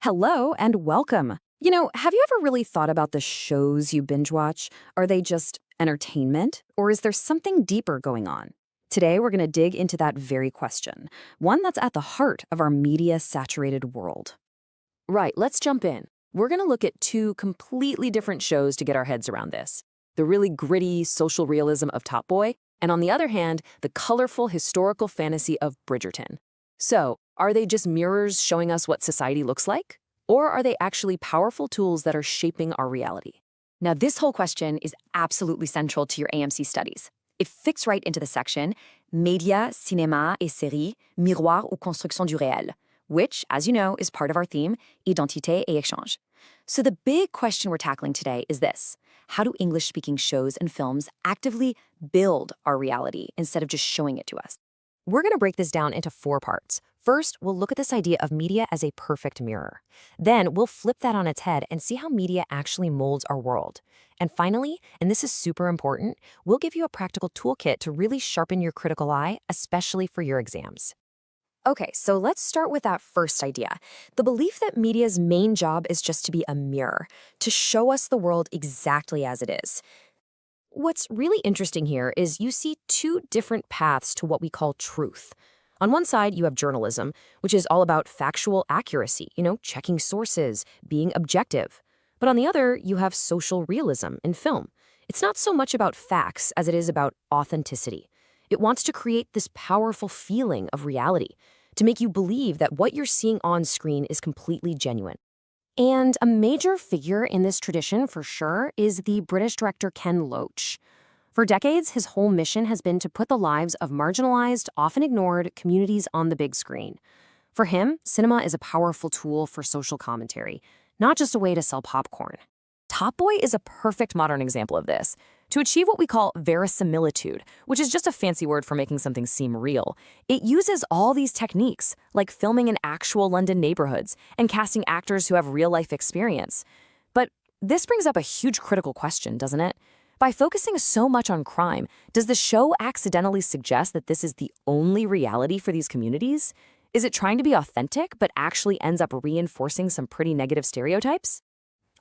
Hello and welcome. Have you ever really thought about the shows you binge watch? Are they just entertainment, or is there something deeper going on? Today, we're going to dig into that very question, one that's at the heart of our media-saturated world. Right, let's jump in. We're going to look at two completely different shows to get our heads around this. The really gritty social realism of Top Boy, and on the other hand, the colorful historical fantasy of Bridgerton. So, are they just mirrors showing us what society looks like? Or are they actually powerful tools that are shaping our reality? Now, this whole question is absolutely central to your AMC studies. It fits right into the section Médias, cinéma et séries, miroirs ou construction du réel, which, as you know, is part of our theme, Identités et échanges. So the big question we're tackling today is this: how do English-speaking shows and films actively build our reality instead of just showing it to us? We're going to break this down into 4 parts. First, we'll look at this idea of media as a perfect mirror. Then, we'll flip that on its head and see how media actually molds our world. And finally, and this is super important, we'll give you a practical toolkit to really sharpen your critical eye, especially for your exams. Okay, so let's start with that first idea. The belief that media's main job is just to be a mirror, to show us the world exactly as it is. What's really interesting here is you see 2 different paths to what we call truth. On one side, you have journalism, which is all about factual accuracy, checking sources, being objective. But on the other, you have social realism in film. It's not so much about facts as it is about authenticity. It wants to create this powerful feeling of reality, to make you believe that what you're seeing on screen is completely genuine. And a major figure in this tradition, for sure, is the British director Ken Loach. For decades, his whole mission has been to put the lives of marginalized, often ignored communities on the big screen. For him, cinema is a powerful tool for social commentary, not just a way to sell popcorn. Top Boy is a perfect modern example of this. To achieve what we call verisimilitude, which is just a fancy word for making something seem real, it uses all these techniques, like filming in actual London neighborhoods and casting actors who have real-life experience. But this brings up a huge critical question, doesn't it? By focusing so much on crime, does the show accidentally suggest that this is the only reality for these communities? Is it trying to be authentic, but actually ends up reinforcing some pretty negative stereotypes?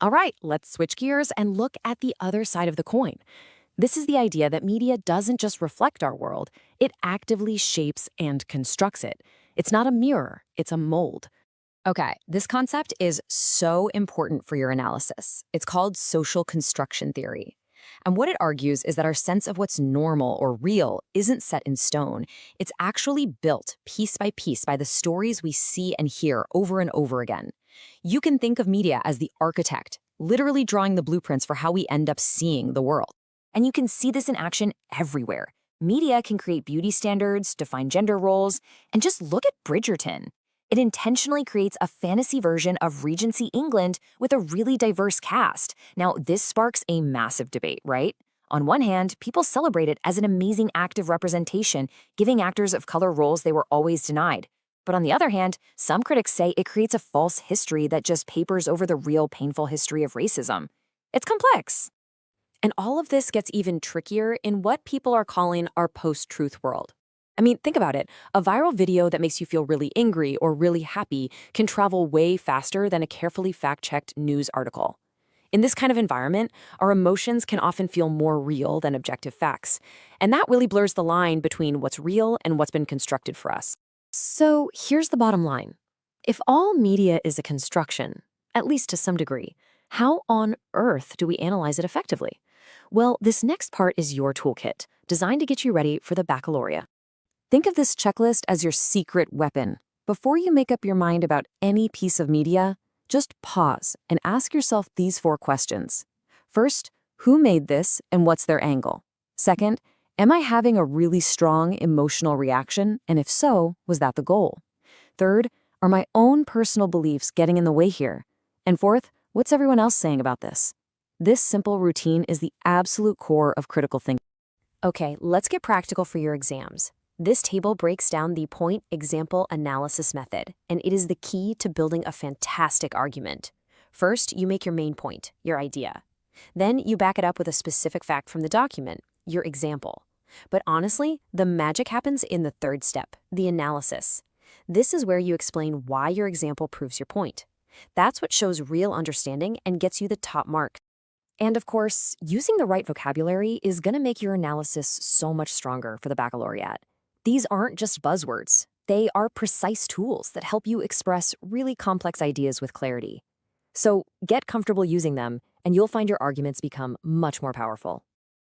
All right, let's switch gears and look at the other side of the coin. This is the idea that media doesn't just reflect our world, it actively shapes and constructs it. It's not a mirror, it's a mold. Okay, this concept is so important for your analysis. It's called social construction theory. And what it argues is that our sense of what's normal or real isn't set in stone. It's actually built piece by the stories we see and hear over and over again. You can think of media as the architect, literally drawing the blueprints for how we end up seeing the world. And you can see this in action everywhere. Media can create beauty standards, define gender roles, and just look at Bridgerton. It intentionally creates a fantasy version of Regency England with a really diverse cast. Now, this sparks a massive debate, right? On one hand, people celebrate it as an amazing act of representation, giving actors of color roles they were always denied. But on the other hand, some critics say it creates a false history that just papers over the real painful history of racism. It's complex. And all of this gets even trickier in what people are calling our post-truth world. I mean, think about it. A viral video that makes you feel really angry or really happy can travel way faster than a carefully fact-checked news article. In this kind of environment, our emotions can often feel more real than objective facts. And that really blurs the line between what's real and what's been constructed for us. So here's the bottom line. If all media is a construction, at least to some degree, how on earth do we analyze it effectively? Well, this next part is your toolkit, designed to get you ready for the baccalaureate. Think of this checklist as your secret weapon. Before you make up your mind about any piece of media, just pause and ask yourself these 4 questions. First, who made this and what's their angle? Second, am I having a really strong emotional reaction? And if so, was that the goal? Third, are my own personal beliefs getting in the way here? And fourth, what's everyone else saying about this? This simple routine is the absolute core of critical thinking. Okay, let's get practical for your exams. This table breaks down the point example analysis method, and it is the key to building a fantastic argument. First, you make your main point, your idea. Then you back it up with a specific fact from the document, your example. But honestly, the magic happens in the third step, the analysis. This is where you explain why your example proves your point. That's what shows real understanding and gets you the top mark. And of course, using the right vocabulary is going to make your analysis so much stronger for the baccalaureate. These aren't just buzzwords. They are precise tools that help you express really complex ideas with clarity. So get comfortable using them, and you'll find your arguments become much more powerful.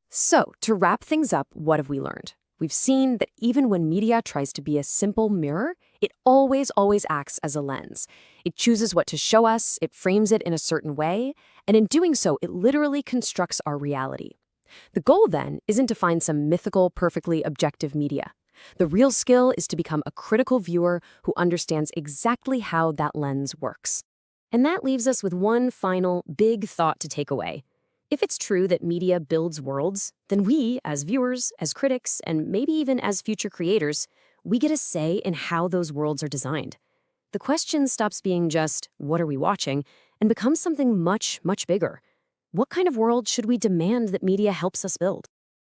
So, to wrap things up, what have we learned? We've seen that even when media tries to be a simple mirror, it always acts as a lens. It chooses what to show us, it frames it in a certain way, and in doing so, it literally constructs our reality. The goal, then, isn't to find some mythical, perfectly objective media. The real skill is to become a critical viewer who understands exactly how that lens works. And that leaves us with one final big thought to take away. If it's true that media builds worlds, then we, as viewers, as critics, and maybe even as future creators, we get a say in how those worlds are designed. The question stops being just, what are we watching, and becomes something much bigger. What kind of world should we demand that media helps us build?